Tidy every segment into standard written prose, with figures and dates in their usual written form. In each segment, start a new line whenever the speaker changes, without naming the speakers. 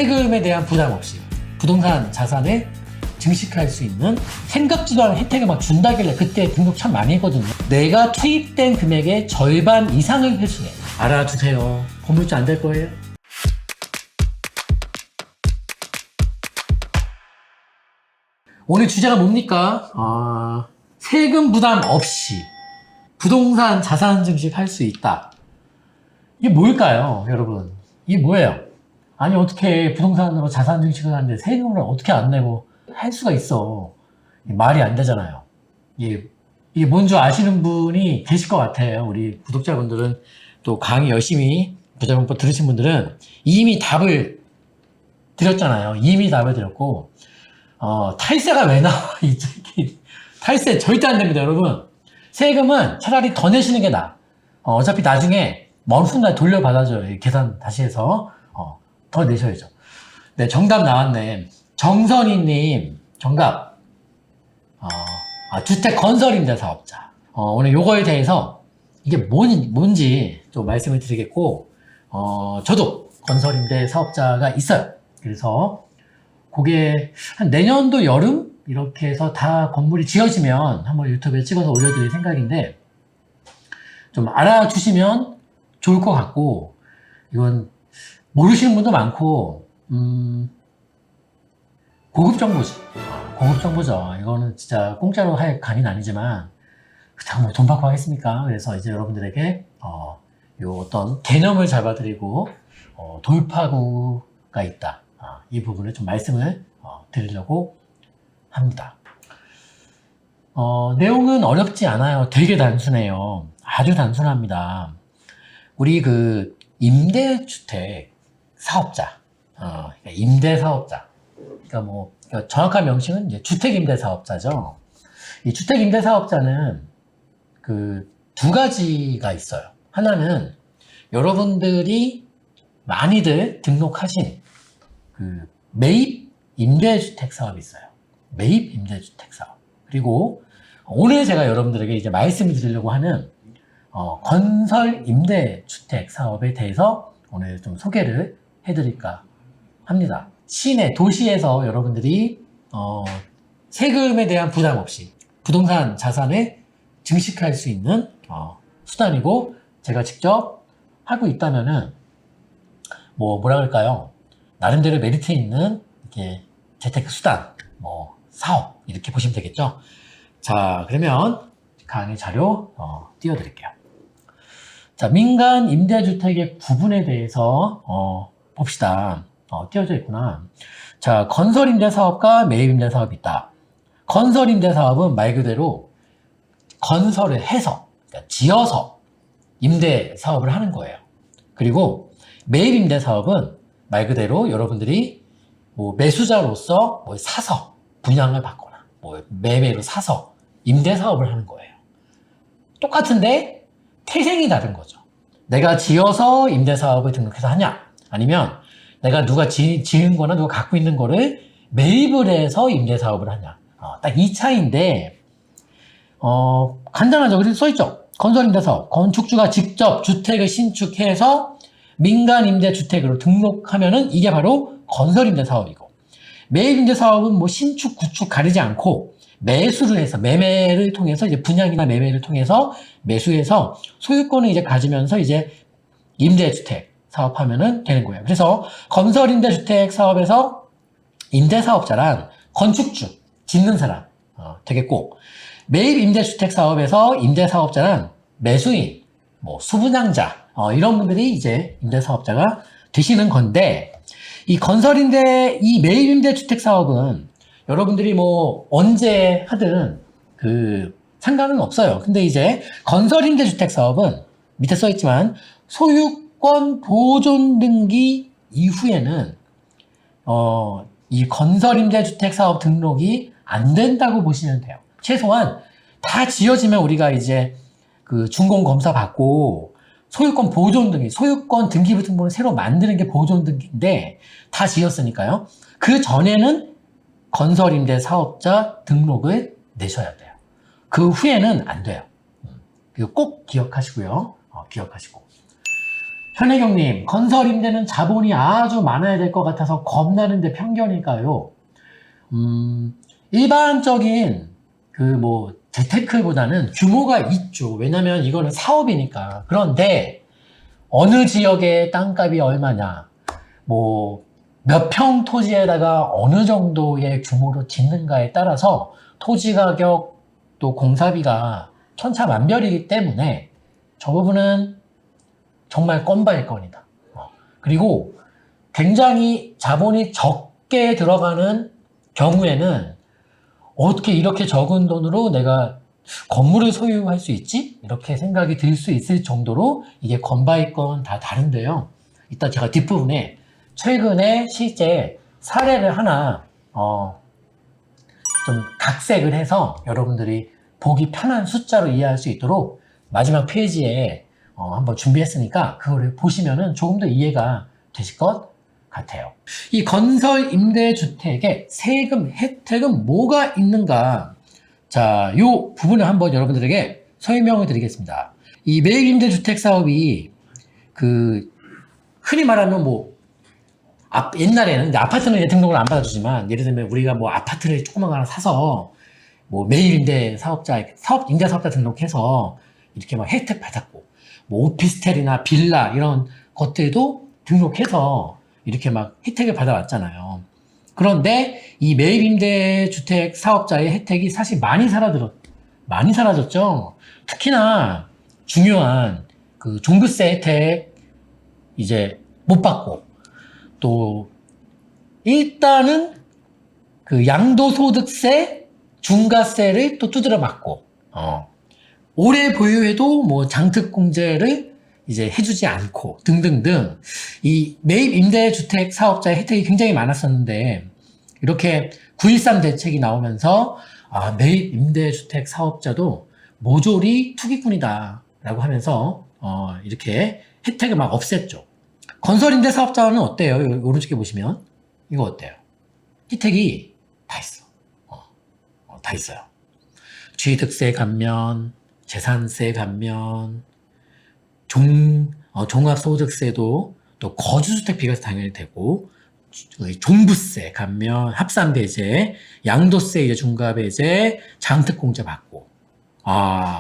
세금에 대한 부담 없이 부동산 자산을 증식할 수 있는 생각지도 않은 혜택을 막 준다길래 그때 등록 참 많이 했거든요. 내가 투입된 금액의 절반 이상을 회수해. 알아두세요. 건물주 안 될 거예요. 오늘 주제가 뭡니까? 세금 부담 없이 부동산 자산 증식할 수 있다. 이게 뭘까요, 여러분? 이게 뭐예요? 아니, 어떻게 부동산으로 자산 증식을 하는데 세금을 어떻게 안 내고 할 수가 있어? 말이 안 되잖아요. 이게 뭔지 아시는 분이 계실 것 같아요. 우리 구독자분들은 또 강의 열심히 부자농법 들으신 분들은 이미 답을 드렸잖아요. 이미 답을 드렸고, 탈세가 왜 나와? 이 새끼. 탈세 절대 안 됩니다, 여러분. 세금은 차라리 더 내시는 게 나아. 어차피 나중에 먼 훗날 돌려받아줘요. 계산 다시 해서, 더 내셔야죠. 네, 정답 나왔네. 정선희님, 정답. 주택 건설임대 사업자. 오늘 요거에 대해서 이게 뭔지 좀 말씀을 드리겠고, 저도 건설임대 사업자가 있어요. 그래서 그게 한 내년도 여름? 이렇게 해서 다 건물이 지어지면 한번 유튜브에 찍어서 올려드릴 생각인데, 좀 알아주시면 좋을 것 같고, 이건 모르시는 분도 많고, 고급 정보지. 고급 정보죠. 이거는 진짜 공짜로 할 강의는 아니지만, 정말 돈 받고 하겠습니까? 그래서 이제 여러분들에게, 요 어떤 개념을 잡아드리고, 돌파구가 있다. 이 부분을 좀 말씀을 드리려고 합니다. 내용은 어렵지 않아요. 되게 단순해요. 아주 단순합니다. 우리 그 임대주택 사업자, 임대사업자. 그러니까 뭐 정확한 명칭은 이제 주택임대사업자죠. 이 주택임대사업자는 그 두 가지가 있어요. 하나는 여러분들이 많이들 등록하신 그 매입 임대주택 사업이 있어요. 매입 임대주택 사업. 그리고 오늘 제가 여러분들에게 이제 말씀을 드리려고 하는 건설 임대주택 사업에 대해서 오늘 좀 소개를 해드릴까 합니다. 시내, 도시에서 여러분들이 세금에 대한 부담 없이 부동산 자산을 증식할 수 있는 수단이고, 제가 직접 하고 있다면은 뭐라 그럴까요? 나름대로 메리트 있는 이렇게 재테크 수단, 사업 이렇게 보시면 되겠죠. 자, 그러면 강의 자료 띄워드릴게요. 자, 민간 임대주택의 구분에 대해서 봅시다. 띄워져 있구나. 자, 건설임대사업과 매입임대사업이 있다. 건설임대사업은 말 그대로 건설을 해서, 그러니까 지어서 임대사업을 하는 거예요. 그리고 매입임대사업은 말 그대로 여러분들이 뭐 매수자로서 뭐 사서 분양을 받거나 뭐 매매로 사서 임대사업을 하는 거예요. 똑같은데 태생이 다른 거죠. 내가 지어서 임대사업을 등록해서 하냐, 아니면 내가 누가 지은 거나 누가 갖고 있는 거를 매입을 해서 임대사업을 하냐. 딱 이 차이인데, 간단하죠. 그래서 써있죠. 건설임대사업. 건축주가 직접 주택을 신축해서 민간임대주택으로 등록하면은 이게 바로 건설임대사업이고, 매입임대사업은 뭐 신축, 구축 가리지 않고 매수를 해서, 매매를 통해서 이제 분양이나 매매를 통해서 매수해서 소유권을 이제 가지면서 이제 임대주택 사업하면은 되는 거예요. 그래서 건설임대주택 사업에서 임대사업자란 건축주, 짓는 사람 되겠고, 매입임대주택 사업에서 임대사업자란 매수인, 뭐 수분양자, 이런 분들이 이제 임대사업자가 되시는 건데, 이 이 매입임대주택 사업은 여러분들이 뭐 언제 하든 상관은 없어요. 근데 이제 건설임대주택 사업은 밑에 써있지만 소유권 보존 등기 이후에는 이 건설임대주택 사업 등록이 안 된다고 보시면 돼요. 최소한 다 지어지면 우리가 이제 그 준공검사 받고 소유권 보존 등기, 소유권 등기부 등본을 새로 만드는 게 보존 등기인데 다 지었으니까요. 그 전에는 건설임대 사업자 등록을 내셔야 돼요. 그 후에는 안 돼요. 이거 꼭 기억하시고요. 기억하시고. 현혜경님, 건설 임대는 자본이 아주 많아야 될 것 같아서 겁나는데 편견일까요? 일반적인 재테크보다는 규모가 있죠. 왜냐면 이거는 사업이니까. 그런데 어느 지역의 땅값이 얼마냐, 몇 평 토지에다가 어느 정도의 규모로 짓는가에 따라서 토지 가격 또 공사비가 천차만별이기 때문에 저 부분은 정말 건바일 건이다. 그리고 굉장히 자본이 적게 들어가는 경우에는 어떻게 이렇게 적은 돈으로 내가 건물을 소유할 수 있지? 이렇게 생각이 들 수 있을 정도로 이게 건바일 건 다 다른데요. 이따 제가 뒷부분에 최근에 실제 사례를 하나 좀 각색을 해서 여러분들이 보기 편한 숫자로 이해할 수 있도록 마지막 페이지에 한번 준비했으니까 그거를 보시면은 조금 더 이해가 되실 것 같아요. 이 건설 임대주택의 세금 혜택은 뭐가 있는가? 자, 요 부분을 한번 여러분들에게 설명을 드리겠습니다. 이 매입 임대주택 사업이 흔히 말하면 옛날에는 이제 아파트는 이제 등록을 안 받아주지만, 예를 들면 우리가 아파트를 조그만 거 하나 사서 매입 임대 사업자 임대 사업자 등록해서 이렇게 혜택 받았고, 오피스텔이나 빌라 이런 것들도 등록해서 이렇게 혜택을 받아왔잖아요. 그런데 이 매입 임대 주택 사업자의 혜택이 사실 많이 사라졌죠. 특히나 중요한 종부세 혜택 이제 못 받고, 또 일단은 양도소득세, 중과세를 또 두드려 맞고, 오래 보유해도 장특공제를 이제 해주지 않고 등등등, 이 매입 임대주택 사업자의 혜택이 굉장히 많았었는데, 이렇게 9.13 대책이 나오면서 매입 임대주택 사업자도 모조리 투기꾼이다 라고 하면서 이렇게 혜택을 없앴죠. 건설 임대 사업자는 어때요? 오른쪽에 보시면 이거 어때요? 혜택이 다 있어. 다 있어요. 취득세 감면, 재산세 감면, 종합소득세도 또 거주주택 비과세 당연히 되고, 종부세 감면, 합산배제, 양도세 이제 중과배제, 장특공제 받고.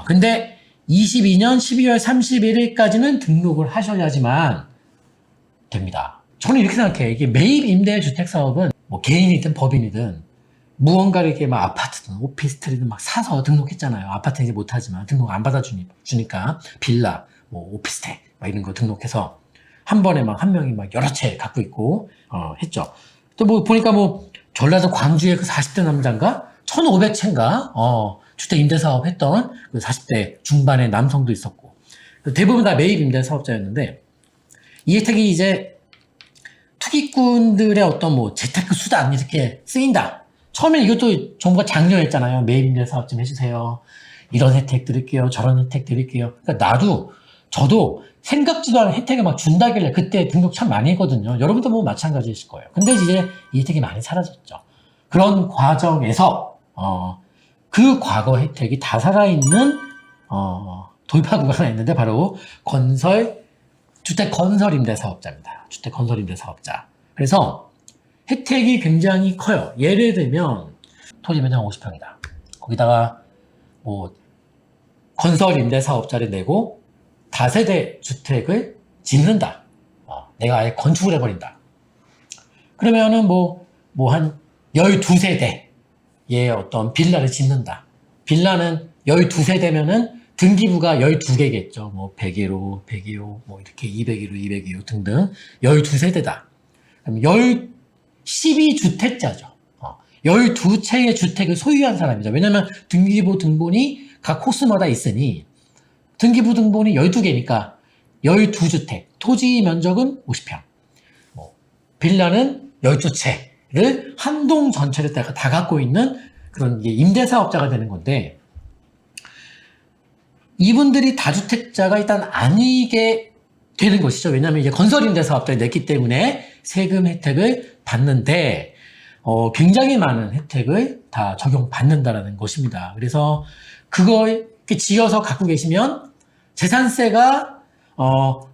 근데 22년 12월 31일까지는 등록을 하셔야지만 됩니다. 저는 이렇게 생각해요. 이게 매입 임대주택 사업은 개인이든 법인이든 무언가를 이렇게 아파트든 오피스텔이든 사서 등록했잖아요. 아파트는 이제 못하지만 등록 안 받아주니까 빌라, 오피스텔 이런 거 등록해서 한 번에 한 명이 여러 채 갖고 있고 했죠. 또 보니까 전라도 광주의 40대 남자인가 1,500채인가 주택 임대 사업 했던 40대 중반의 남성도 있었고, 대부분 다 매입 임대 사업자였는데, 이 혜택이 이제 투기꾼들의 어떤 재테크 수단 이렇게 쓰인다. 처음에 이것도 정부가 장려했잖아요. 매입 임대 사업 좀 해주세요. 이런 혜택 드릴게요. 저런 혜택 드릴게요. 그러니까 저도 생각지도 않은 혜택을 준다길래 그때 등록 참 많이 했거든요. 여러분도 마찬가지이실 거예요. 근데 이제 이 혜택이 많이 사라졌죠. 그런 과정에서 그 과거 혜택이 다 살아있는 돌파구가 하나 있는데, 바로 주택 건설 임대 사업자입니다. 주택 건설 임대 사업자. 그래서 혜택이 굉장히 커요. 예를 들면 토지 면적 50평이다. 거기다가 건설 임대 사업자를 내고 다세대 주택을 짓는다. 내가 아예 건축을 해버린다. 그러면은 한 12세대의 어떤 빌라를 짓는다. 빌라는 12세대면은 등기부가 12개겠죠. 101호, 102호, 이렇게 201호, 202호 등등 12세대다. 그럼 12주택자죠. 12채의 주택을 소유한 사람이죠. 왜냐면 등기부 등본이 각 코스마다 있으니, 등기부 등본이 12개니까 12주택, 토지 면적은 50평, 빌라는 12채를 한 동 전체를 다 갖고 있는 그런 임대사업자가 되는 건데, 이분들이 다주택자가 일단 아니게 되는 것이죠. 왜냐하면 이제 건설임대사업자를 냈기 때문에 세금 혜택을 받는데, 굉장히 많은 혜택을 다 적용받는다라는 것입니다. 그래서 그거 이렇게 지어서 갖고 계시면 재산세가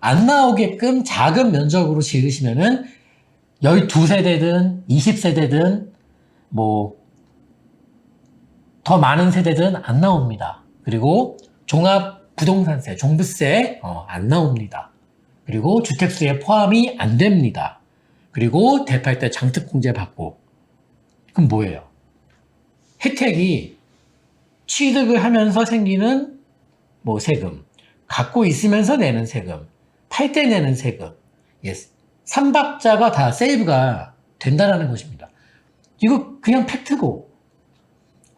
안 나오게끔 작은 면적으로 지으시면은 12세대든 20세대든 뭐 더 많은 세대든 안 나옵니다. 그리고 종합부동산세, 종부세 안 나옵니다. 그리고 주택수에 포함이 안 됩니다. 그리고 대파할 때 장특공제 받고. 그럼 뭐예요? 혜택이 취득을 하면서 생기는 뭐 세금, 갖고 있으면서 내는 세금, 팔 때 내는 세금, 삼박자가 다 세이브가 된다는 것입니다. 이거 그냥 팩트고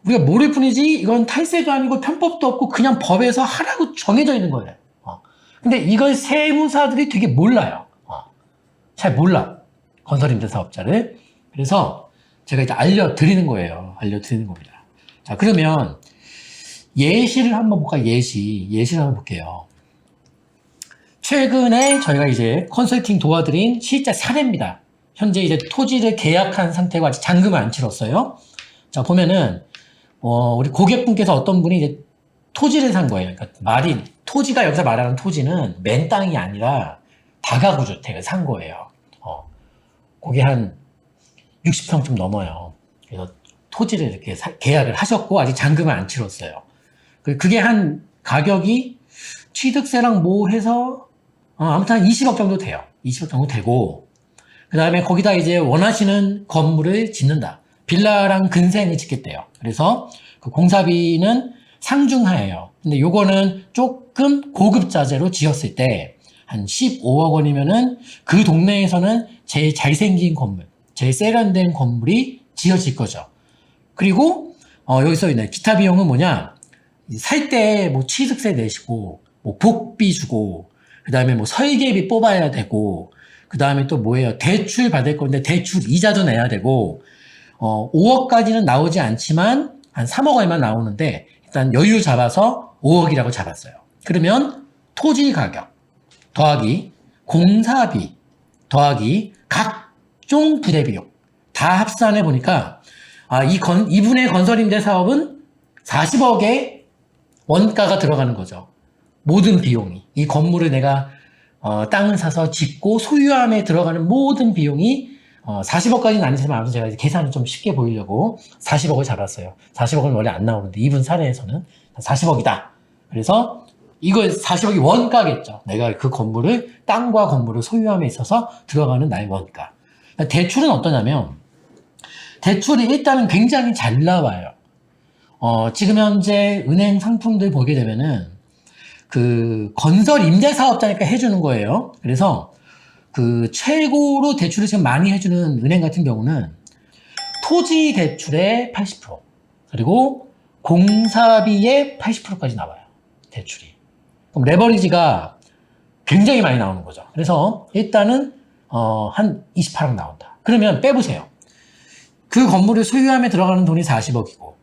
우리가 모를 뿐이지 이건 탈세도 아니고 편법도 없고 그냥 법에서 하라고 정해져 있는 거예요. 근데 이걸 세무사들이 되게 몰라요. 잘 몰라. 건설임대 사업자를. 그래서 제가 이제 알려드리는 거예요. 알려드리는 겁니다. 자, 그러면 예시를 한번 볼까요? 예시를 한번 볼게요. 최근에 저희가 이제 컨설팅 도와드린 실제 사례입니다. 현재 이제 토지를 계약한 상태고 아직 잔금을 안 치렀어요. 자, 보면은, 우리 고객분께서 어떤 분이 이제 토지를 산 거예요. 그러니까 토지가 여기서 말하는 토지는 맨 땅이 아니라 다가구 주택을 산 거예요. 그게 한 60평 좀 넘어요. 그래서 토지를 이렇게 계약을 하셨고 아직 잔금을 안 치렀어요. 그게 한 가격이 취득세랑 뭐 해서 아무튼 한 20억 정도 돼요. 20억 정도 되고 그 다음에 거기다 이제 원하시는 건물을 짓는다. 빌라랑 근생을 짓겠대요. 그래서 그 공사비는 상중하예요. 근데 요거는 조금 고급 자재로 지었을 때 한 15억 원이면은 그 동네에서는 제일 잘생긴 건물, 제일 세련된 건물이 지어질 거죠. 그리고 여기서 있네. 기타 비용은 뭐냐? 살 때 뭐 취득세 내시고 뭐 복비 주고 그 다음에 뭐 설계비 뽑아야 되고 그 다음에 또 뭐예요? 대출 받을 건데 대출 이자도 내야 되고 5억까지는 나오지 않지만 한 3억 얼마 나오는데 일단 여유 잡아서 5억이라고 잡았어요. 그러면 토지 가격 더하기 공사비 더하기 각종 부대 비용 다 합산해 보니까 이분의 건설임대 사업은 40억의 원가가 들어가는 거죠. 모든 비용이 이 건물을 내가 땅을 사서 짓고 소유함에 들어가는 모든 비용이 40억까지는 아니지만 아무튼 제가 계산을 좀 쉽게 보이려고 40억을 잡았어요. 40억은 원래 안 나오는데 이분 사례에서는 40억이다. 그래서 이거 40억이 원가겠죠. 내가 그 건물을 땅과 건물을 소유함에 있어서 들어가는 나의 원가. 대출은 어떠냐면 대출이 일단은 굉장히 잘 나와요. 지금 현재 은행 상품들 보게 되면은 그 건설 임대 사업자니까 해주는 거예요. 그래서 그 최고로 대출을 지금 많이 해주는 은행 같은 경우는 토지 대출의 80% 그리고 공사비의 80%까지 나와요. 대출이. 그럼 레버리지가 굉장히 많이 나오는 거죠. 그래서 일단은 한 28억 나온다. 그러면 빼보세요. 그 건물을 소유함에 들어가는 돈이 40억이고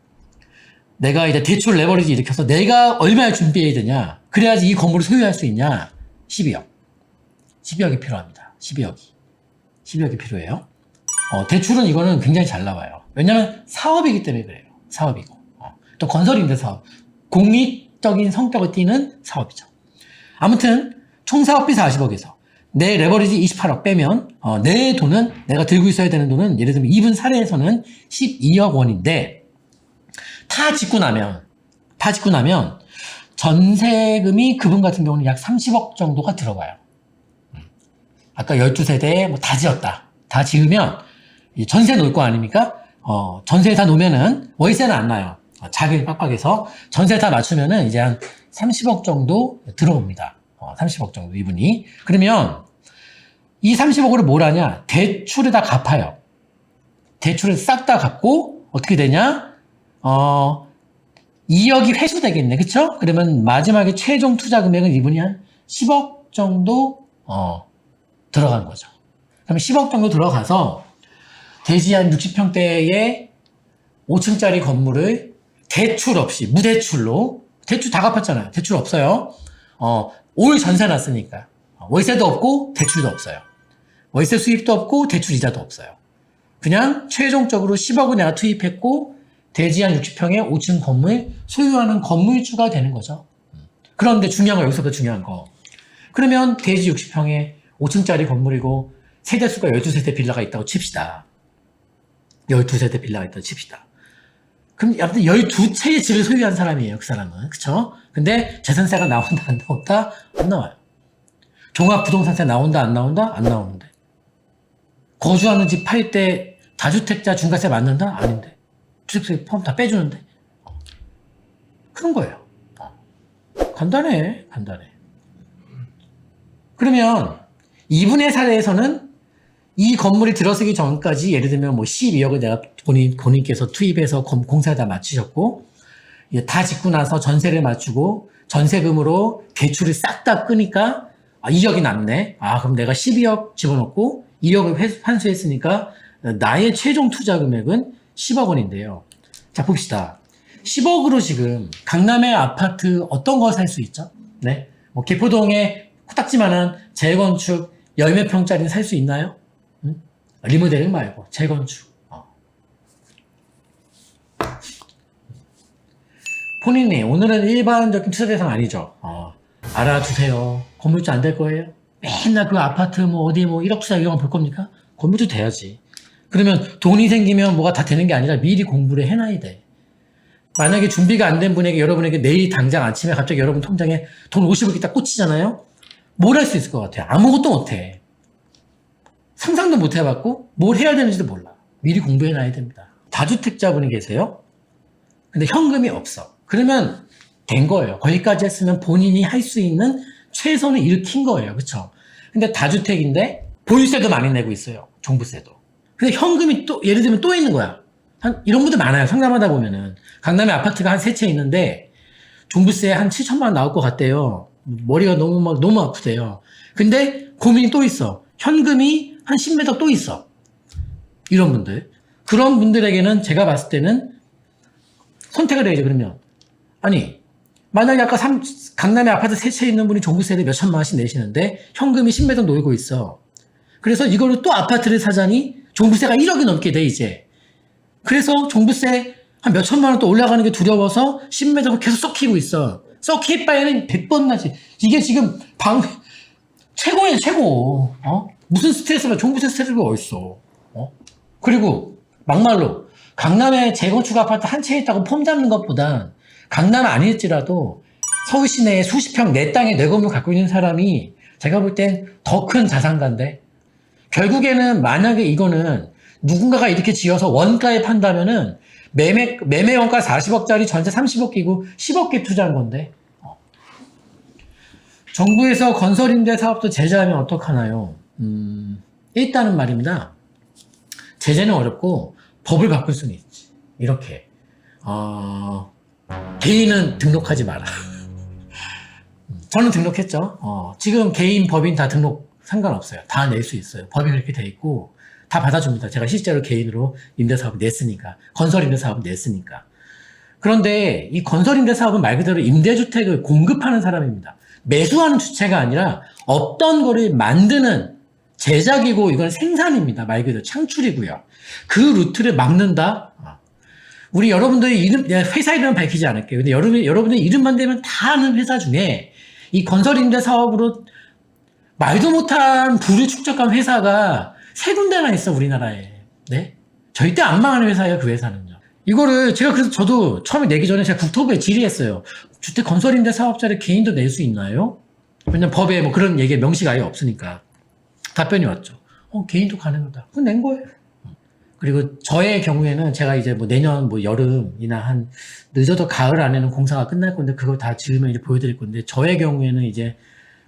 내가 이제 대출 레버리지 일으켜서 내가 얼마를 준비해야 되냐 그래야지 이 건물을 소유할 수 있냐 12억 12억이 필요합니다. 12억이 필요해요. 대출은 이거는 굉장히 잘 나와요. 왜냐면 사업이기 때문에 그래요. 사업이고 또 건설임대 사업 공익적인 성격을 띠는 사업이죠. 아무튼 총 사업비 40억에서 내 레버리지 28억 빼면 내 돈은 내가 들고 있어야 되는 돈은 예를 들면 이분 사례에서는 12억 원인데 다 짓고 나면 전세금이 그분 같은 경우는 약 30억 정도가 들어가요. 아까 12세대 뭐 다 지었다. 다 지으면 전세 놓을 거 아닙니까? 전세 다 놓으면은 월세는 안 나요. 자금이 빡빡해서 전세 다 맞추면은 이제 한 30억 정도 들어옵니다. 30억 정도 이분이. 그러면 이 30억으로 뭘 하냐? 대출을 다 갚아요. 대출을 싹 다 갚고 어떻게 되냐? 2억이 회수되겠네. 그쵸? 그러면 마지막에 최종 투자 금액은 이분이 한 10억 정도 들어간 거죠. 그럼 10억 정도 들어가서 대지 한 60평대의 5층짜리 건물을 대출 없이 무대출로 대출 다 갚았잖아요. 대출 없어요. 올 전세 났으니까 월세도 없고 대출도 없어요. 월세 수입도 없고 대출 이자도 없어요. 그냥 최종적으로 10억을 내가 투입했고 대지 한 60평의 5층 건물 소유하는 건물주가 되는 거죠. 그런데 중요한 거 여기서부터 중요한 거 그러면 대지 60평에 5층짜리 건물이고 세대수가 12세대 빌라가 있다고 칩시다. 12세대 빌라가 있다고 칩시다. 그럼 아무튼 12채의 집을 소유한 사람이에요. 그 사람은. 그쵸? 근데 재산세가 나온다 안 나온다? 안 나와요. 종합부동산세 나온다 안 나온다? 안 나오는데. 거주하는 집 팔 때 다주택자 중과세 맞는다? 아닌데. 주택세 포함 다 빼주는데. 그런 거예요. 간단해. 그러면 이분의 사례에서는 이 건물이 들어서기 전까지 예를 들면 뭐 12억을 내가 본인께서 투입해서 공사 다 마치셨고, 다 짓고 나서 전세를 맞추고 전세금으로 대출을 싹 다 끄니까 2억이 남네. 그럼 내가 12억 집어넣고 2억을 환수했으니까 나의 최종 투자 금액은 10억 원인데요. 자, 봅시다. 10억으로 지금 강남의 아파트 어떤 거 살 수 있죠? 네. 뭐 개포동에 코딱지만한 재건축 열몇 평짜리는 살 수 있나요? 리모델링 말고 재건축. 본인이 오늘은 일반적인 투자 대상 아니죠. 알아두세요. 건물주 안 될 거예요? 맨날 그 아파트 뭐 어디 뭐 1억 투자 이런 거 볼 겁니까? 건물주 돼야지. 그러면 돈이 생기면 뭐가 다 되는 게 아니라 미리 공부를 해놔야 돼. 만약에 준비가 안 된 분에게 여러분에게 내일 당장 아침에 갑자기 여러분 통장에 돈 50억 딱 꽂히잖아요? 뭘 할 수 있을 것 같아요? 아무것도 못해. 상상도 못 해봤고 뭘 해야 되는지도 몰라. 미리 공부해놔야 됩니다. 다주택자분이 계세요? 근데 현금이 없어. 그러면 된 거예요. 거기까지 했으면 본인이 할 수 있는 최선을 일으킨 거예요. 그쵸? 근데 다주택인데 보유세도 많이 내고 있어요. 종부세도. 근데 현금이 또 예를 들면 또 있는 거야. 이런 분들 많아요. 상담하다 보면은 강남에 아파트가 한 3채 있는데 종부세 한 7천만 원 나올 것 같대요. 머리가 너무 아프대요. 근데 고민이 또 있어. 현금이 한 10m 또 있어. 이런 분들. 그런 분들에게는 제가 봤을 때는 선택을 해야죠. 그러면 아니 만약에 아까 강남에 아파트 3채 있는 분이 종부세를 몇 천만 원씩 내시는데 현금이 10m 놀고 있어. 그래서 이거를 또 아파트를 사자니 종부세가 1억이 넘게 돼 이제. 그래서 종부세 한 몇 천만 원 또 올라가는 게 두려워서 10m를 계속 썩히고 있어. 썩힐 바에는 100번 나지. 이게 지금 최고예요, 최고. 무슨 스트레스가, 종부세 스트레스가 어딨어. 그리고 막말로 강남에 재건축 아파트 한 채 있다고 폼 잡는 것보단 강남 아닐지라도 서울 시내에 수십 평 내 땅에 내 건물 갖고 있는 사람이 제가 볼 땐 더 큰 자산가인데 결국에는 만약에 이거는 누군가가 이렇게 지어서 원가에 판다면은 매매 원가 40억짜리 전세 30억 끼고 10억개 투자한 건데 정부에서 건설임대 사업도 제재하면 어떡하나요? 일단은 말입니다. 제재는 어렵고 법을 바꿀 수는 있지. 이렇게 개인은 등록하지 마라. 저는 등록했죠. 지금 개인 법인 다 등록 상관없어요. 다 낼 수 있어요. 법이 그렇게 돼 있고 다 받아줍니다. 제가 실제로 개인으로 임대사업을 냈으니까. 건설임대사업을 냈으니까. 그런데 이 건설임대사업은 말 그대로 임대주택을 공급하는 사람입니다. 매수하는 주체가 아니라 없던 거를 만드는 제작이고 이건 생산입니다. 말 그대로 창출이고요. 그 루트를 막는다? 우리 여러분들의 이름, 회사 이름은 밝히지 않을게요. 근데 여러분들 이름만 대면 다 아는 회사 중에 이 건설임대사업으로 말도 못한 부를 축적한 회사가 3군데나 있어, 우리나라에. 네? 절대 안 망하는 회사예요, 그 회사는요. 이거를 제가 그래서 저도 처음에 내기 전에 제가 국토부에 질의했어요. 주택 건설임대 사업자를 개인도 낼 수 있나요? 왜냐면 법에 뭐 그런 얘기 명시가 아예 없으니까. 답변이 왔죠. 개인도 가능하다. 그건 낸 거예요. 그리고 저의 경우에는 제가 이제 뭐 내년 뭐 여름이나 한 늦어도 가을 안에는 공사가 끝날 건데 그걸 다 지으면 이제 보여드릴 건데 저의 경우에는 이제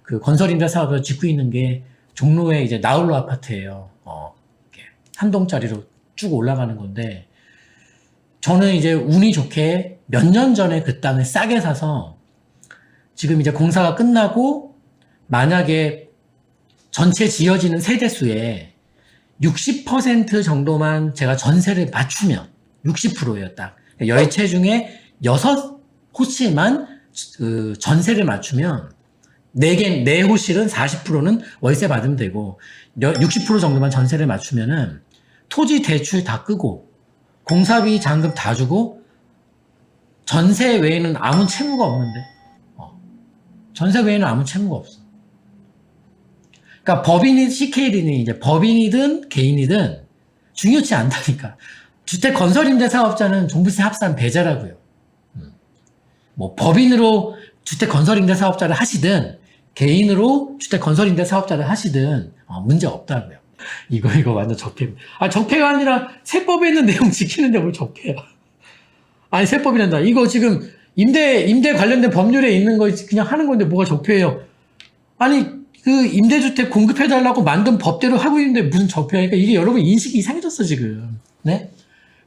그 건설임대 사업을 짓고 있는 게 종로에 이제 나홀로 아파트예요. 이렇게 한 동짜리로 쭉 올라가는 건데 저는 이제 운이 좋게 몇 년 전에 그 땅을 싸게 사서 지금 이제 공사가 끝나고 만약에 전체 지어지는 세대수의 60% 정도만 제가 전세를 맞추면 60%예요, 딱. 10채 중에 6호실만 그 전세를 맞추면 4호실은 40%는 월세 받으면 되고 60% 정도만 전세를 맞추면은 토지 대출 다 끄고 공사비 잔금 다 주고 전세 외에는 아무 채무가 없는데 전세 외에는 아무 채무가 없어. 그러니까 법인이 CKD는 이제 법인이든 개인이든 중요치 않다니까. 주택 건설 임대 사업자는 종부세 합산 배제라고요. 뭐 법인으로 주택 건설 임대 사업자를 하시든 개인으로 주택 건설 임대 사업자를 하시든 문제 없다고요. 이거 완전 적폐. 적폐가 아니라 세법에 있는 내용 지키는데 뭘 적폐야. 아니 세법이란다. 이거 지금 임대 관련된 법률에 있는 거 그냥 하는 건데 뭐가 적폐예요. 아니 그 임대주택 공급해달라고 만든 법대로 하고 있는데 무슨 적폐야. 그러니까 이게 여러분 인식이 이상해졌어 지금. 네?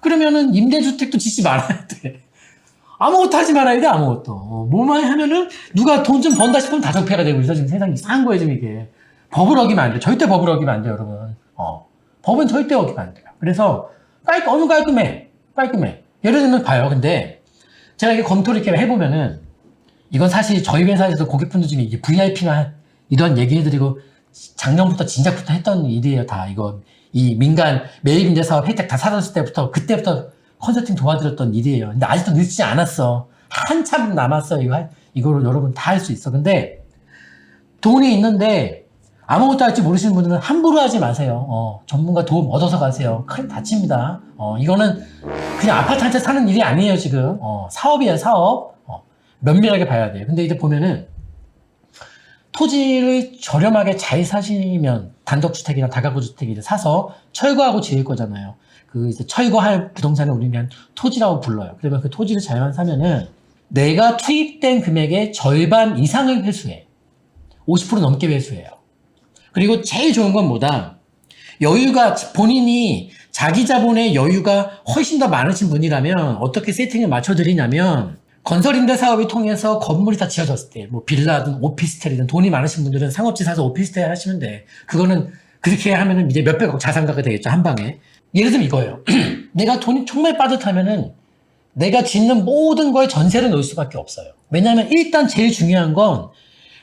그러면은 임대주택도 짓지 말아야 돼. 아무것도 하지 말아야 돼, 아무것도. 뭐만 하면은 누가 돈 좀 번다 싶으면 다 적폐가 되고 있어. 지금 세상이 이상한 거예요, 지금 이게. 법을 어기면 안 돼. 절대 법을 어기면 안 돼요, 여러분. 법은 절대 어기면 안 돼요. 그래서 너무 깔끔해. 예를 들면 봐요. 근데 제가 이게 검토를 이렇게 해보면은 이건 사실 저희 회사에서 고객분들 중에 이게 VIP나 이런 얘기해드리고 작년부터 진작부터 했던 일이에요, 다. 이 민간 매입임대 사업 혜택 다 사줬을 때부터 그때부터 컨설팅 도와드렸던 일이에요. 근데 아직도 늦지 않았어. 한참 남았어. 이거를 여러분 다 할 수 있어. 근데 돈이 있는데 아무것도 할지 모르시는 분들은 함부로 하지 마세요. 전문가 도움 얻어서 가세요. 큰일 다칩니다. 이거는 그냥 아파트 한 채 사는 일이 아니에요, 지금. 사업이에요, 사업. 면밀하게 봐야 돼요. 근데 이제 보면은 토지를 저렴하게 잘 사시면 단독주택이나 다가구주택 사서 철거하고 지을 거잖아요. 이제 철거할 부동산을 우리는 토지라고 불러요. 그러면 그 토지를 잘만 사면은 내가 투입된 금액의 절반 이상을 회수해. 50% 넘게 회수해요. 그리고 제일 좋은 건 뭐다? 여유가, 본인이 자기 자본의 여유가 훨씬 더 많으신 분이라면 어떻게 세팅을 맞춰드리냐면 건설임대 사업을 통해서 건물이 다 지어졌을 때, 뭐 빌라든 오피스텔이든 돈이 많으신 분들은 상업지 사서 오피스텔 하시면 돼. 그거는 그렇게 하면은 이제 몇백억 자산가가 되겠죠, 한 방에. 예를 들면 이거예요. 내가 돈이 정말 빠듯하면은 내가 짓는 모든 거에 전세를 넣을 수밖에 없어요. 왜냐하면 일단 제일 중요한 건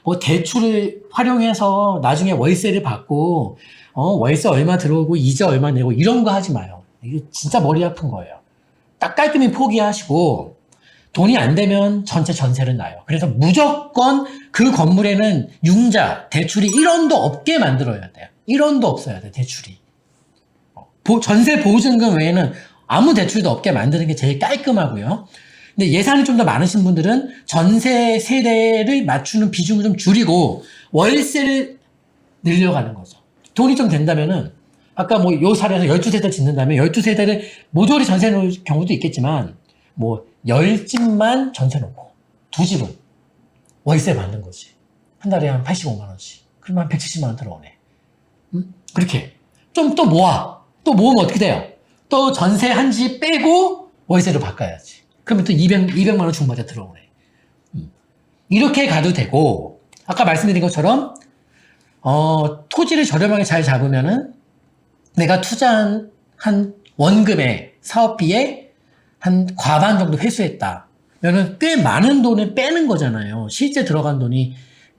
뭐 대출을 활용해서 나중에 월세를 받고 월세 얼마 들어오고 이자 얼마 내고 이런 거 하지 마요. 이게 진짜 머리 아픈 거예요. 딱 깔끔히 포기하시고 돈이 안 되면 전체 전세를 놔요. 그래서 무조건 그 건물에는 융자, 대출이 1원도 없게 만들어야 돼요. 1원도 없어야 돼, 대출이. 전세 보증금 외에는 아무 대출도 없게 만드는 게 제일 깔끔하고요. 근데 예산이 좀 더 많으신 분들은 전세 세대를 맞추는 비중을 좀 줄이고 월세를 늘려가는 거죠. 돈이 좀 된다면은 아까 뭐 요 사례에서 12세대 짓는다면 12세대를 모조리 전세 놓을 경우도 있겠지만 뭐 10집만 전세 놓고 2집은 월세 받는 거지. 한 달에 한 85만 원씩. 그러면 한 170만 원 들어오네. 그렇게 좀 또 모아. 또 모으면 어떻게 돼요? 또 전세 한 집 빼고 월세로 바꿔야지. 그러면 또 200만 원 중반에 들어오네. 이렇게 가도 되고, 아까 말씀드린 것처럼, 토지를 저렴하게 잘 잡으면은 내가 투자한 한 원금의 사업비에 한 과반 정도 회수했다. 면은 꽤 많은 돈을 빼는 거잖아요. 실제 들어간 돈이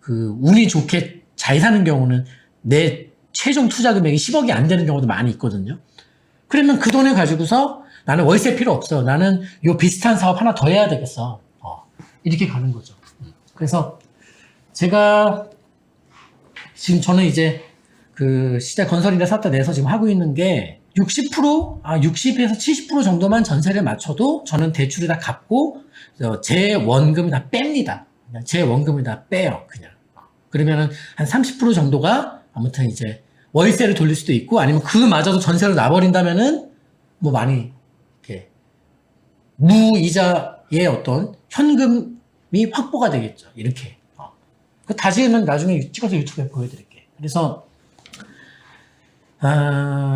운이 좋게 잘 사는 경우는 내 최종 투자 금액이 10억이 안 되는 경우도 많이 있거든요. 그러면 그 돈을 가지고서 나는 월세 필요 없어. 나는 요 비슷한 사업 하나 더 해야 되겠어. 이렇게 가는 거죠. 그래서 제가 지금 저는 이제 시대 건설인데 사업자 내에서 지금 하고 있는 게 60에서 70% 정도만 전세를 맞춰도 저는 대출을 다 갚고 제 원금을 다 뺍니다. 그냥 제 원금을 다 빼요. 그냥. 그러면은 한 30% 정도가 아무튼 이제 월세를 돌릴 수도 있고 아니면 그마저도 전세로 놔버린다면은 뭐 많이 이렇게 무이자의 어떤 현금이 확보가 되겠죠. 이렇게. 다 지으면 나중에 찍어서 유튜브에 보여드릴게요. 그래서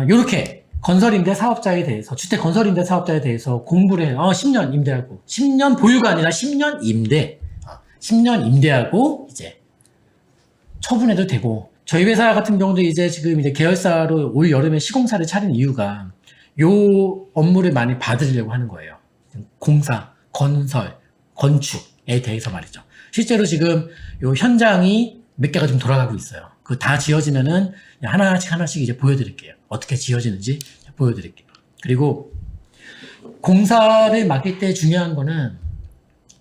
요렇게 건설임대 사업자에 대해서 주택 건설임대 사업자에 대해서 공부를 해요. 10년 임대하고 10년 보유가 아니라 10년 임대 10년 임대하고 이제 처분해도 되고 저희 회사 같은 경우도 이제 지금 이제 계열사로 올 여름에 시공사를 차린 이유가 요 업무를 많이 받으려고 하는 거예요. 공사, 건설, 건축에 대해서 말이죠. 실제로 지금 요 현장이 몇 개가 좀 돌아가고 있어요. 그거 다 지어지면은 하나씩 이제 보여드릴게요. 어떻게 지어지는지 보여드릴게요. 그리고 공사를 맡길 때 중요한 거는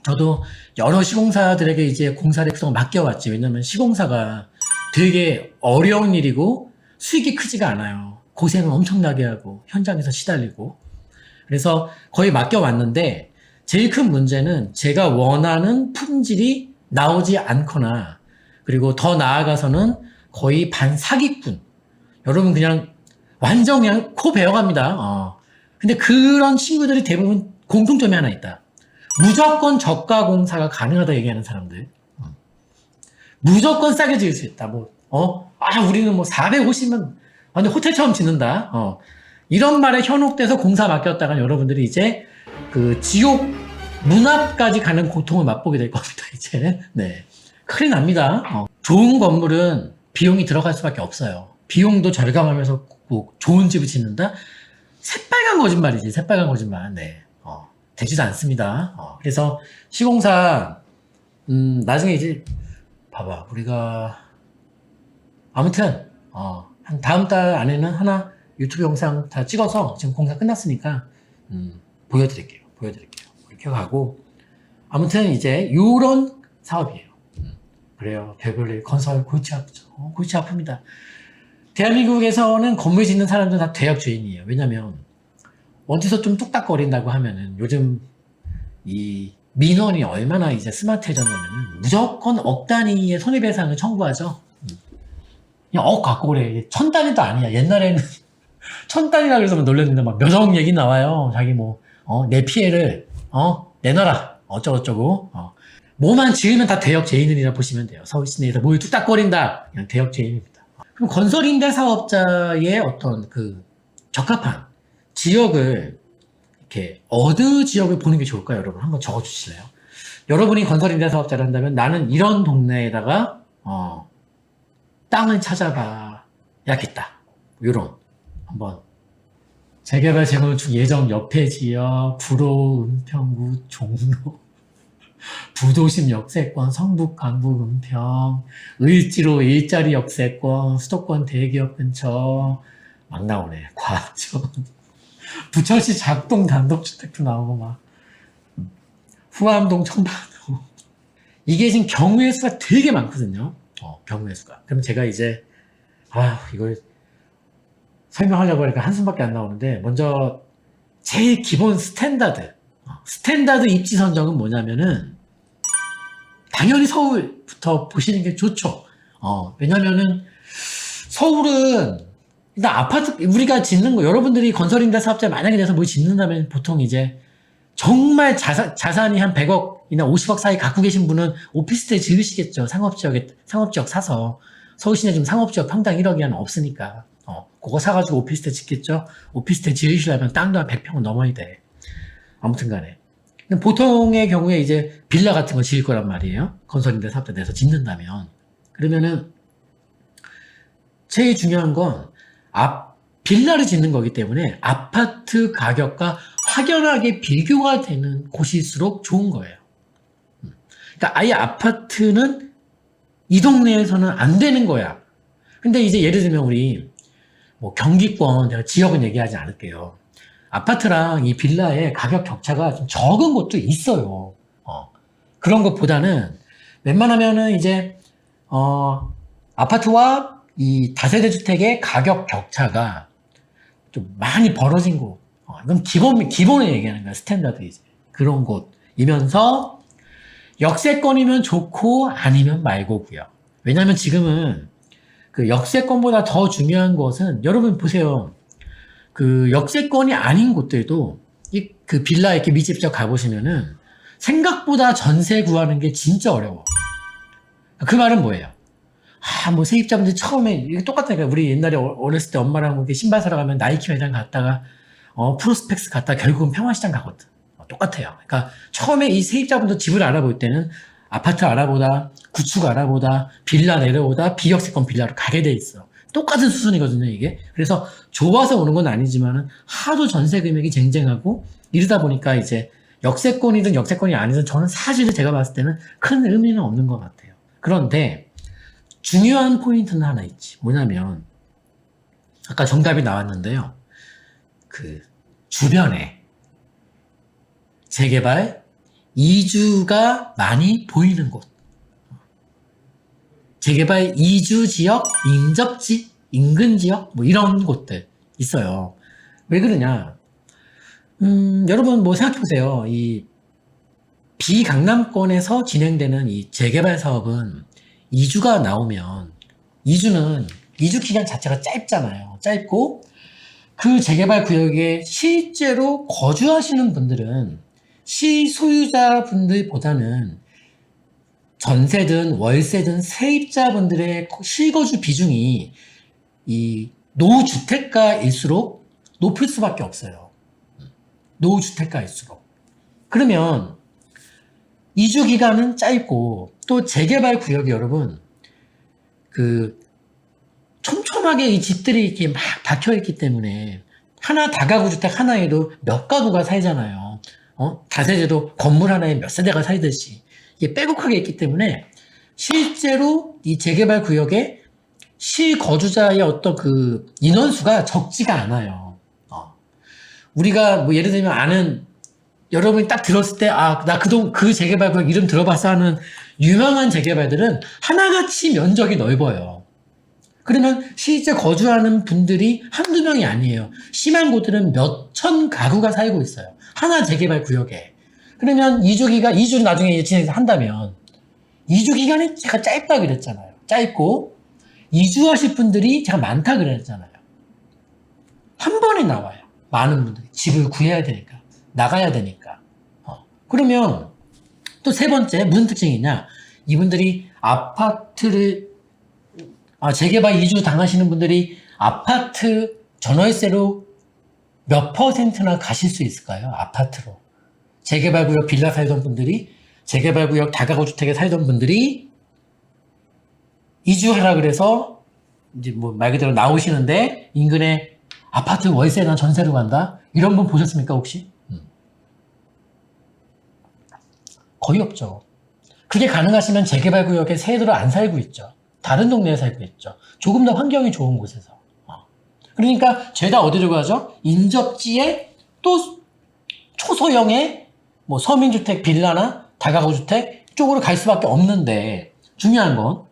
저도 여러 시공사들에게 이제 공사를 그동안 맡겨왔지. 왜냐면 시공사가 되게 어려운 일이고 수익이 크지가 않아요. 고생을 엄청나게 하고 현장에서 시달리고. 그래서 거의 맡겨왔는데 제일 큰 문제는 제가 원하는 품질이 나오지 않거나, 그리고 더 나아가서는 거의 반사기꾼. 여러분 그냥 완전 그냥 코 베어갑니다. 근데 그런 친구들이 대부분 공통점이 하나 있다. 무조건 저가 공사가 가능하다 얘기하는 사람들. 무조건 싸게 지을 수 있다. 우리는 뭐 450만, 근데 호텔처럼 짓는다. 이런 말에 현혹돼서 공사 맡겼다가 여러분들이 이제 그 지옥 문 앞까지 가는 고통을 맛보게 될 겁니다, 이제. 네. 큰일 납니다. 좋은 건물은 비용이 들어갈 수밖에 없어요. 비용도 절감하면서 뭐 좋은 집을 짓는다? 새빨간 거짓말이지, 새빨간 거짓말. 네. 되지도 않습니다. 그래서 시공사, 나중에 이제, 봐봐. 우리가, 아무튼, 한 다음 달 안에는 하나 유튜브 영상 다 찍어서 지금 공사 끝났으니까, 보여드릴게요. 이렇게 가고, 아무튼 이제, 요런 사업이에요. 그래요. 별별일 건설 골치 아프죠. 골치 아픕니다. 대한민국에서는 건물 짓는 사람들은 다 대학 주인이에요. 왜냐면, 어디서 좀 뚝딱거린다고 하면은, 요즘 이 민원이 얼마나 이제 스마트해졌냐면은, 무조건 억 단위의 손해배상을 청구하죠. 그냥 억 갖고 그래. 1000단위도 아니야. 옛날에는 1000단위라 그래서 놀랐는데 막 몇억 얘기 나와요. 자기 내 피해를, 내놔라. 어쩌고저쩌고. 뭐만 지으면 다 대역 죄인이라 보시면 돼요. 서울 시내에서 뭘 뚝딱거린다. 그냥 대역 죄인입니다. 그럼 건설임대 사업자의 어떤 그 적합한 지역을 이렇게 어느 지역을 보는 게 좋을까요, 여러분? 한번 적어주실래요? 여러분이 건설임대 사업자를 한다면 나는 이런 동네에다가 땅을 찾아봐야겠다. 이런 한번 재개발 재건축 예정 옆에 지역 구로, 은평구, 종로, 부도심 역세권, 성북, 강북, 은평, 을지로 일자리 역세권, 수도권 대기업 근처 막 나오네. 과천, 부천시 작동 단독주택도 나오고 막 후암동, 청담동. 이게 지금 경우의 수가 되게 많거든요. 경우의 수가. 그럼 제가 이제 이걸 설명하려고 하니까 한숨밖에 안 나오는데, 먼저 제일 기본 스탠다드 입지 선정은 뭐냐면은 당연히 서울부터 보시는 게 좋죠. 왜냐면은 서울은 일단 아파트 우리가 짓는 거, 여러분들이 건설임대 사업자 만약에 돼서 뭘 짓는다면 보통 이제 정말 자산이 한 100억이나 50억 사이 갖고 계신 분은 오피스텔 지으시겠죠. 상업지역 사서. 서울시내 지금 상업지역 평당 1억이 한 없으니까. 그거 사가지고 오피스텔 짓겠죠. 오피스텔 지으시려면 땅도 한 100평은 넘어야 돼. 아무튼 간에. 보통의 경우에 이제 빌라 같은 거 지을 거란 말이에요. 건설임대 사업자 내서 짓는다면. 그러면은 제일 중요한 건 빌라를 짓는 거기 때문에 아파트 가격과 확연하게 비교가 되는 곳일수록 좋은 거예요. 그러니까 아예 아파트는 이 동네에서는 안 되는 거야. 근데 이제 예를 들면 우리 경기권, 제가 지역은 얘기하지 않을게요. 아파트랑 이 빌라의 가격 격차가 좀 적은 곳도 있어요. 그런 것보다는 웬만하면은 이제 아파트와 이 다세대 주택의 가격 격차가 좀 많이 벌어진 곳. 이건 기본을 얘기하는 거야. 스탠다드 이제. 그런 곳이면서 역세권이면 좋고 아니면 말고고요. 왜냐면 지금은 그 역세권보다 더 중요한 것은, 여러분 보세요. 그 역세권이 아닌 곳들도 그 빌라 이렇게 밀집적 가보시면은 생각보다 전세 구하는 게 진짜 어려워. 그 말은 뭐예요? 세입자분들 처음에, 이게 똑같다니까. 우리 옛날에 어렸을 때 엄마랑 이렇게 신발 사러 가면 나이키 매장 갔다가, 프로스펙스 갔다가 결국은 평화시장 가거든. 똑같아요. 그러니까 처음에 이 세입자분들 집을 알아볼 때는 아파트 알아보다, 구축 알아보다, 빌라 내려오다, 비역세권 빌라로 가게 돼 있어. 똑같은 수순이거든요, 이게. 그래서 좋아서 오는 건 아니지만은 하도 전세 금액이 쟁쟁하고 이러다 보니까 이제 역세권이든 역세권이 아니든 저는 사실 제가 봤을 때는 큰 의미는 없는 것 같아요. 그런데 중요한 포인트는 하나 있지. 뭐냐면 아까 정답이 나왔는데요. 그 주변에 재개발, 이주가 많이 보이는 곳. 재개발 이주 지역, 인접지, 인근 지역 뭐 이런 곳들 있어요. 왜 그러냐? 여러분 뭐 생각해 보세요. 이 비강남권에서 진행되는 이 재개발 사업은 이주가 나오면 이주 기간 자체가 짧잖아요. 짧고 그 재개발 구역에 실제로 거주하시는 분들은 실소유자분들보다는 전세든 월세든 세입자분들의 실거주 비중이 이 노후주택가일수록 높을 수밖에 없어요. 노후주택가일수록. 그러면 이주 기간은 짧고 또 재개발 구역이 여러분 그 촘촘하게 이 집들이 이렇게 막 박혀있기 때문에 하나 다가구 주택 하나에도 몇 가구가 살잖아요. 다세대도 건물 하나에 몇 세대가 살듯이 이게 빼곡하게 있기 때문에 실제로 이 재개발 구역에 실거주자의 어떤 그 인원수가 적지가 않아요. 우리가 뭐 예를 들면 아는 여러분이 딱 들었을 때 나 그 재개발 구역 이름 들어봤어 하는 유명한 재개발들은 하나같이 면적이 넓어요. 그러면 실제 거주하는 분들이 한두 명이 아니에요. 심한 곳들은 몇천 가구가 살고 있어요. 하나 재개발 구역에. 그러면 이주를 나중에 진행한다면 이주 기간이 제가 짧다 그랬잖아요. 짧고 이주하실 분들이 제가 많다 그랬잖아요. 한 번에 나와요. 많은 분들이 집을 구해야 되니까 나가야 되니까. 그러면 또 세 번째 무슨 특징이냐? 이분들이 재개발 이주 당하시는 분들이 아파트 전월세로 몇 %나 가실 수 있을까요? 아파트로. 재개발구역 빌라 살던 분들이, 재개발구역 다가구 주택에 살던 분들이 이주하라 그래서 이제 뭐 말 그대로 나오시는데 인근에 아파트 월세나 전세로 간다? 이런 분 보셨습니까, 혹시? 거의 없죠. 그게 가능하시면 재개발구역에 새해들어 안 살고 있죠. 다른 동네에 살고 있죠. 조금 더 환경이 좋은 곳에서. 그러니까 죄다 어디로 가죠? 인접지에 또 초소형의 뭐 서민주택 빌라나 다가구주택 쪽으로 갈 수밖에 없는데 중요한 건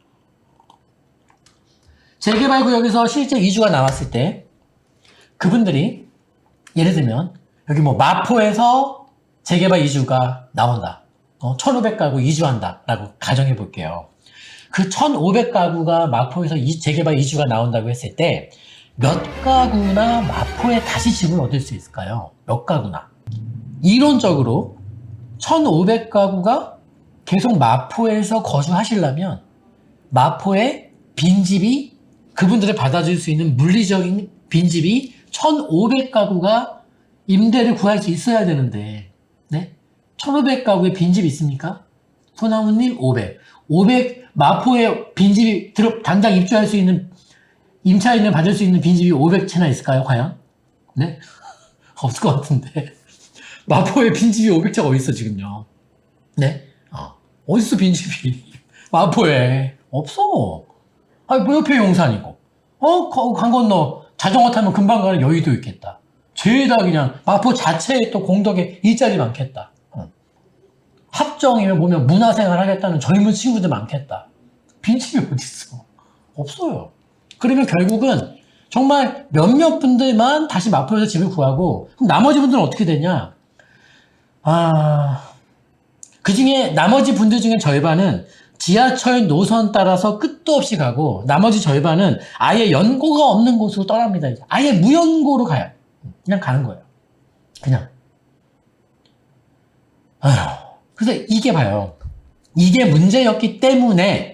재개발구역에서 실제 이주가 나왔을 때 그분들이 예를 들면 여기 뭐 마포에서 재개발 이주가 나온다. 1500가구 이주한다 라고 가정해 볼게요. 그 1500가구가 마포에서 재개발 이주가 나온다고 했을 때 몇 가구나 마포에 다시 집을 얻을 수 있을까요? 몇 가구나. 이론적으로 1500가구가 계속 마포에서 거주하시려면 마포에 빈집이 그분들을 받아줄 수 있는 물리적인 빈집이 1500가구가 임대를 구할 수 있어야 되는데 네? 1500가구의 빈집이 있습니까? 소나무님 500 마포에 빈집이 당장 입주할 수 있는 임차인을 받을 수 있는 빈집이 500채나 있을까요? 과연? 네? 없을 것 같은데 마포에 빈집이 500채가 어디 있어 지금요? 네? 어딨어 빈집이 마포에 없어. 뭐 옆에 용산이고 강 건너 자전거 타면 금방 가는 여의도 있겠다. 죄다 그냥 마포 자체에 또 공덕에 일자리 많겠다. 합정이면 보면 문화생활 하겠다는 젊은 친구들 많겠다. 빈집이 어딨어? 없어요. 그러면 결국은 정말 몇몇 분들만 다시 마포에서 집을 구하고 그럼 나머지 분들은 어떻게 되냐? 그 중에 나머지 분들 중에 절반은 지하철 노선 따라서 끝도 없이 가고 나머지 절반은 아예 연고가 없는 곳으로 떠납니다. 아예 무연고로 가요. 그냥 가는 거예요. 그냥. 그래서 이게 봐요. 이게 문제였기 때문에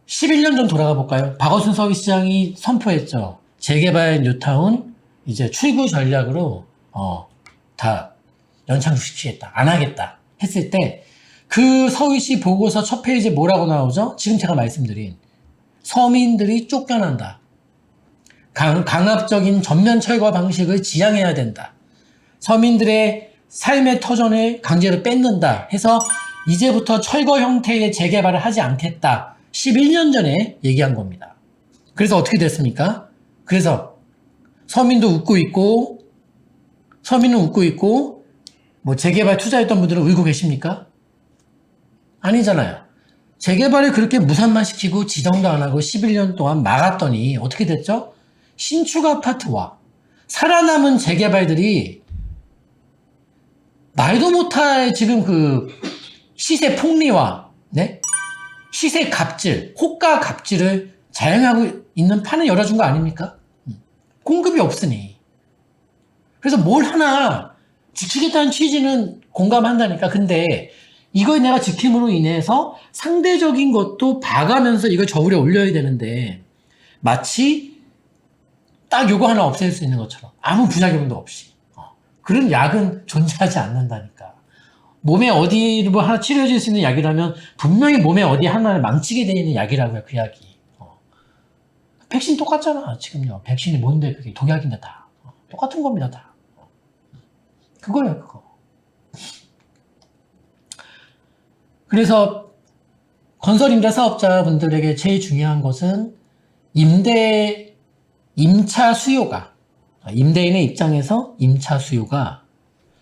11년 전 돌아가 볼까요? 박원순 서울시장이 선포했죠. 재개발 뉴타운 이제 출구 전략으로 다 연착시키겠다. 안 하겠다. 했을 때 그 서울시 보고서 첫 페이지에 뭐라고 나오죠? 지금 제가 말씀드린 서민들이 쫓겨난다. 강압적인 전면 철거 방식을 지향해야 된다. 서민들의 삶의 터전을 강제로 뺏는다 해서 이제부터 철거 형태의 재개발을 하지 않겠다. 11년 전에 얘기한 겁니다. 그래서 어떻게 됐습니까? 그래서 서민은 웃고 있고 뭐 재개발 투자했던 분들은 울고 계십니까? 아니잖아요. 재개발을 그렇게 무산만 시키고 지정도 안 하고 11년 동안 막았더니 어떻게 됐죠? 신축 아파트와 살아남은 재개발들이 말도 못할 지금 그 시세 폭리와 네? 시세 갑질, 호가 갑질을 자행하고 있는 판을 열어준 거 아닙니까? 공급이 없으니. 그래서 뭘 하나 지키겠다는 취지는 공감한다니까. 근데 이걸 내가 지킴으로 인해서 상대적인 것도 봐가면서 이걸 저울에 올려야 되는데 마치 딱 요거 하나 없앨 수 있는 것처럼 아무 부작용도 없이 그런 약은 존재하지 않는다니까. 몸에 어디를 뭐 하나 치료해줄 수 있는 약이라면 분명히 몸에 어디 하나를 망치게 돼 있는 약이라고요. 그 약이. 백신 똑같잖아. 지금요. 백신이 뭔데 그게 독약인데 다. 똑같은 겁니다. 다. 그거예요. 그거. 그래서 건설임대 사업자분들에게 제일 중요한 것은 임차 수요가, 임대인의 입장에서 임차 수요가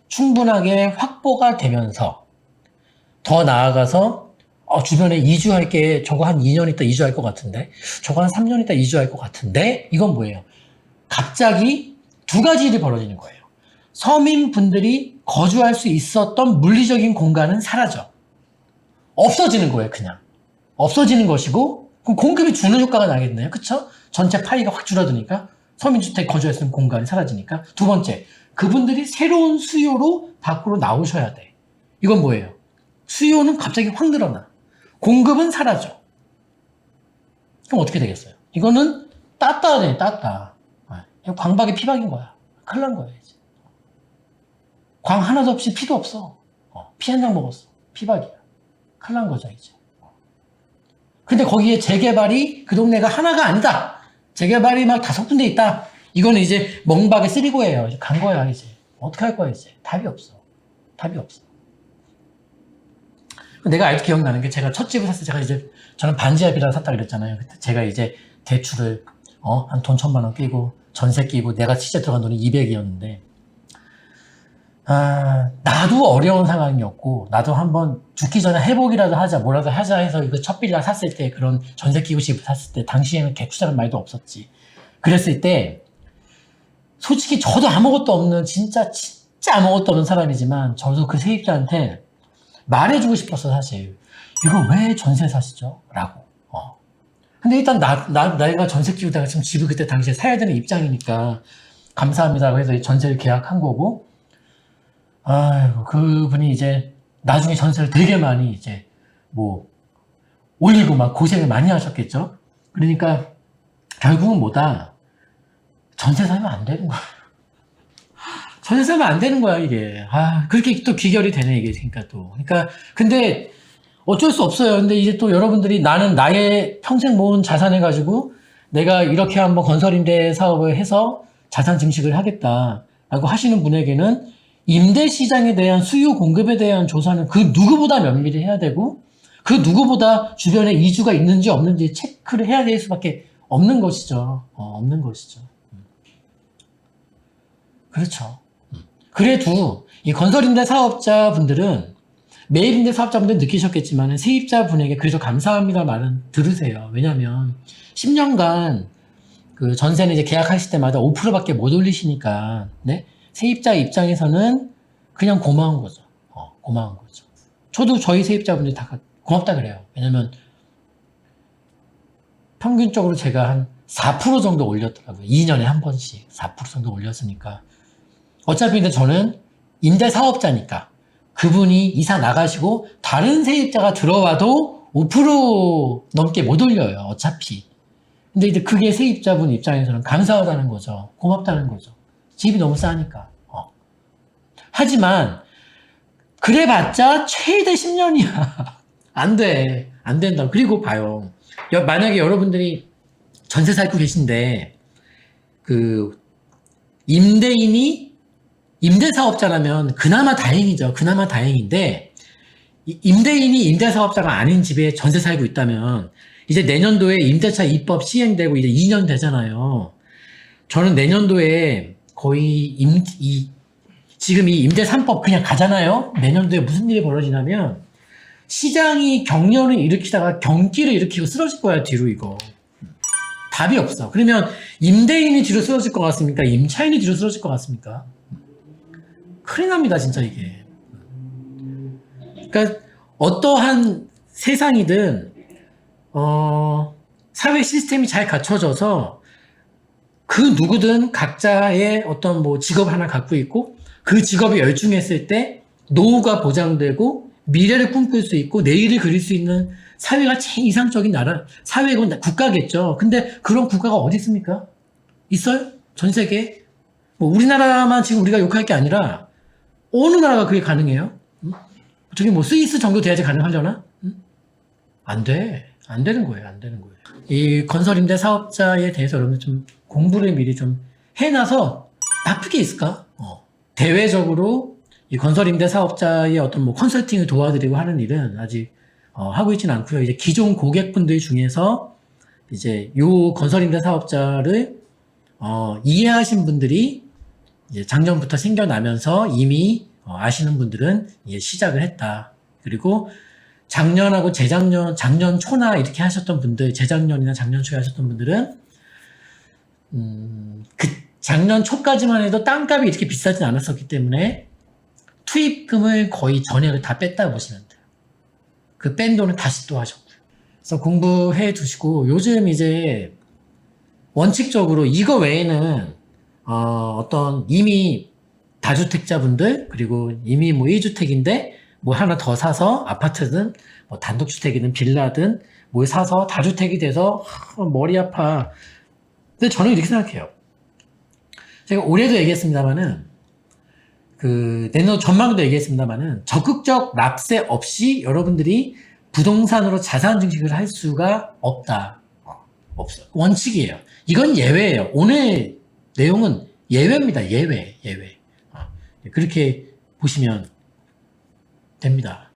충분하게 확보가 되면서 더 나아가서 주변에 이주할 게 저거 한 2년 있다 이주할 것 같은데 저거 한 3년 있다 이주할 것 같은데 이건 뭐예요? 갑자기 두 가지 일이 벌어지는 거예요. 서민분들이 거주할 수 있었던 물리적인 공간은 사라져. 없어지는 거예요. 그냥. 없어지는 것이고 그럼 공급이 주는 효과가 나겠네요. 그쵸? 전체 파이가 확 줄어드니까 서민주택 거주할 수 있는 공간이 사라지니까. 두 번째, 그분들이 새로운 수요로 밖으로 나오셔야 돼. 이건 뭐예요? 수요는 갑자기 확 늘어나. 공급은 사라져. 그럼 어떻게 되겠어요? 이거는 따따네, 따따. 광박이 피박인 거야. 큰일 난 거야, 이제. 광 하나도 없이 피도 없어. 피 한 장 먹었어. 피박이야. 큰일 난 거죠, 이제. 근데 거기에 재개발이 그 동네가 하나가 아니다. 재개발이 막 5군데 있다. 이거는 이제 멍박의 쓰리고예요. 이제 간 거야, 이제. 어떻게 할 거야, 이제. 답이 없어. 답이 없어. 내가 아직도 기억나는 게 제가 첫 집을 샀을 때 저는 반지하비라 샀다 그랬잖아요. 그때 제가 이제 대출을, 한 돈 1,000만 원 끼고, 전세 끼고, 내가 시세 들어간 돈이 200이었는데, 나도 어려운 상황이었고, 나도 한번 죽기 전에 회복이라도 하자, 뭐라도 하자 해서 이거 첫 빌라 샀을 때, 그런 전세 끼고 집을 샀을 때, 당시에는 개투자는 말도 없었지. 그랬을 때, 솔직히 저도 아무것도 없는, 진짜 아무것도 없는 사람이지만, 저도 그 세입자한테 말해주고 싶었어, 사실. 이거 왜 전세 사시죠? 라고. 근데 일단 내가 전세 끼고 내가 지금 집을 그때 당시에 사야 되는 입장이니까, 감사합니다. 그래서 전세를 계약한 거고, 아이고, 그분이 이제 나중에 전세를 되게 많이 이제 올리고 막 고생을 많이 하셨겠죠? 그러니까 결국은 뭐다? 전세 사면 안 되는 거야. 전세 사면 안 되는 거야, 이게. 그렇게 또 귀결이 되네, 이게. 그러니까 또. 그러니까, 근데 어쩔 수 없어요. 근데 이제 또 여러분들이 나는 나의 평생 모은 자산을 가지고 내가 이렇게 한번 건설임대 사업을 해서 자산 증식을 하겠다라고 하시는 분에게는 임대 시장에 대한 수요 공급에 대한 조사는 그 누구보다 면밀히 해야 되고 그 누구보다 주변에 이주가 있는지 없는지 체크를 해야 될 수밖에 없는 것이죠. 없는 것이죠. 그렇죠. 그래도 이 건설임대 사업자분들은 매입임대 사업자분들 느끼셨겠지만 세입자분에게 그래도 감사합니다 말은 들으세요. 왜냐면 10년간 그 전세는 이제 계약하실 때마다 5%밖에 못 올리시니까 네? 세입자 입장에서는 그냥 고마운 거죠. 고마운 거죠. 저도 저희 세입자분들이 다 고맙다 그래요. 왜냐면 평균적으로 제가 한 4% 정도 올렸더라고요. 2년에 한 번씩 4% 정도 올렸으니까 어차피 근데 저는 임대 사업자니까 그분이 이사 나가시고 다른 세입자가 들어와도 5% 넘게 못 올려요. 어차피. 근데 이제 그게 세입자분 입장에서는 감사하다는 거죠. 고맙다는 거죠. 집이 너무 싸니까. 하지만 그래봤자 최대 10년이야. 안 돼. 안 된다. 그리고 봐요. 만약에 여러분들이 전세 살고 계신데 그 임대인이 임대사업자라면 그나마 다행이죠. 그나마 다행인데 임대인이 임대사업자가 아닌 집에 전세 살고 있다면 이제 내년도에 임대차 입법 시행되고 이제 2년 되잖아요. 저는 내년도에 거의 지금 이 임대 3법 그냥 가잖아요. 내년도에 무슨 일이 벌어지냐면 시장이 경련을 일으키다가 경기를 일으키고 쓰러질 거야, 뒤로 이거. 답이 없어. 그러면 임대인이 뒤로 쓰러질 것 같습니까? 임차인이 뒤로 쓰러질 것 같습니까? 큰일 납니다, 진짜 이게. 그러니까 어떠한 세상이든 사회 시스템이 잘 갖춰져서 그 누구든 각자의 어떤 뭐 직업 하나 갖고 있고 그 직업에 열중했을 때 노후가 보장되고 미래를 꿈꿀 수 있고 내일을 그릴 수 있는 사회가 제일 이상적인 나라, 사회가 국가겠죠. 근데 그런 국가가 어디 있습니까? 있어요? 전 세계에? 뭐 우리나라만 지금 우리가 욕할 게 아니라 어느 나라가 그게 가능해요? 응? 저기 뭐 스위스 정도 돼야지 가능하려나? 응? 안 돼. 안 되는 거예요. 안 되는 거예요. 이 건설임대 사업자에 대해서 여러분 좀 공부를 미리 좀 해놔서 나쁘게 있을까? 대외적으로 이 건설임대 사업자의 어떤 뭐 컨설팅을 도와드리고 하는 일은 아직 하고 있지는 않고요. 이제 기존 고객분들 중에서 이제 요 건설임대 사업자를 이해하신 분들이 이제 작년부터 생겨나면서 이미 아시는 분들은 이제 시작을 했다. 그리고 작년하고 재작년, 작년 초나 이렇게 하셨던 분들, 재작년이나 작년 초에 하셨던 분들은 그 작년 초까지만 해도 땅값이 이렇게 비싸진 않았었기 때문에 투입금을 거의 전액을 다 뺐다고 보시면 돼요. 그 뺀 돈은 다시 또 하셨고요. 그래서 공부해 두시고 요즘 이제 원칙적으로 이거 외에는 어떤 이미 다주택자분들 그리고 이미 뭐 1주택인데 뭐 하나 더 사서 아파트든 뭐 단독주택이든 빌라든 뭘 사서 다주택이 돼서 머리 아파. 근데 저는 이렇게 생각해요. 제가 올해도 얘기했습니다만은 내년 전망도 얘기했습니다만은 적극적 납세 없이 여러분들이 부동산으로 자산 증식을 할 수가 없다. 없어요. 원칙이에요. 이건 예외예요. 오늘 내용은 예외입니다. 예외. 그렇게 보시면 됩니다.